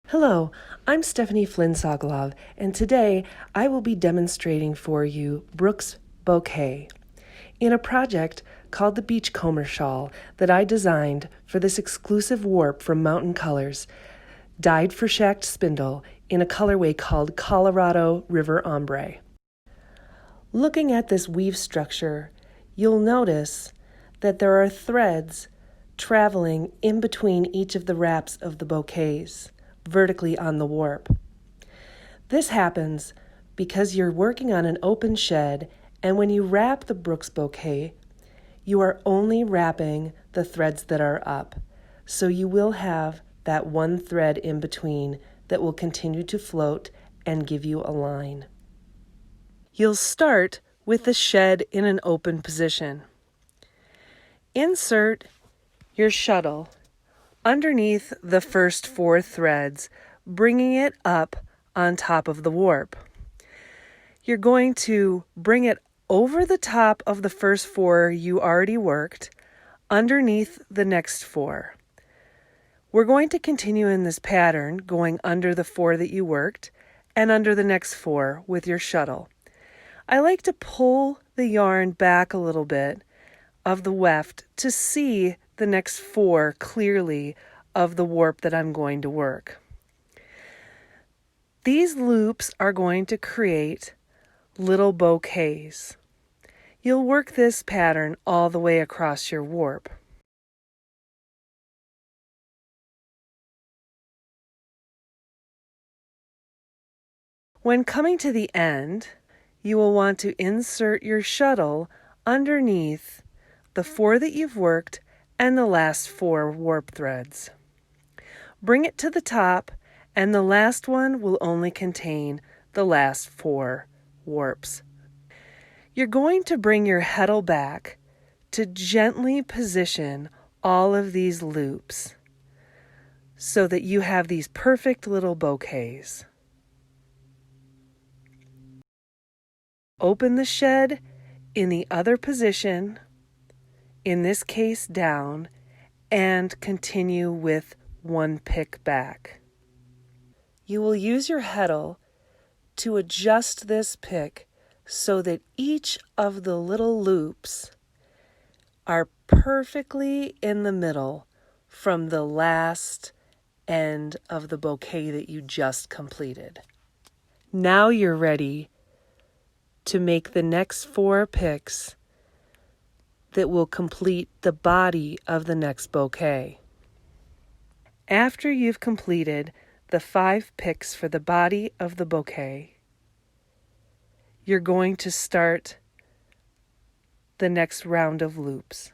Hello, I'm Stephanie Flynn-Sokolov, and today I will be demonstrating for you Brooks Bouquet in a project called the Beachcomber Shawl that I designed for this exclusive warp from Mountain Colors, dyed for Schacht Spindle in a colorway called Colorado River Ombre. Looking at this weave structure, you'll notice that there are threads traveling in between each of the wraps of the bouquets, vertically on the warp. This happens because you're working on an open shed, and when you wrap the Brooks Bouquet, you are only wrapping the threads that are up. So you will have that one thread in between that will continue to float and give you a line. You'll start with the shed in an open position. Insert your shuttle underneath the first 4 threads, bringing it up on top of the warp. You're going to bring it over the top of the first 4 you already worked, underneath the next 4. We're going to continue in this pattern, going under the 4 that you worked, and under the next 4 with your shuttle. I like to pull the yarn back a little bit of the weft to see the next 4 clearly of the warp that I'm going to work. These loops are going to create little bouquets. You'll work this pattern all the way across your warp. When coming to the end, you will want to insert your shuttle underneath the 4 that you've worked and the last 4 warp threads. Bring it to the top, and the last one will only contain the last 4 warps. You're going to bring your heddle back to gently position all of these loops so that you have these perfect little bouquets. Open the shed in the other position, in this case down, and continue with 1 pick back. You will use your heddle to adjust this pick so that each of the little loops are perfectly in the middle from the last end of the bouquet that you just completed. Now you're ready to make the next 4 picks that will complete the body of the next bouquet. After you've completed the 5 picks for the body of the bouquet, you're going to start the next round of loops.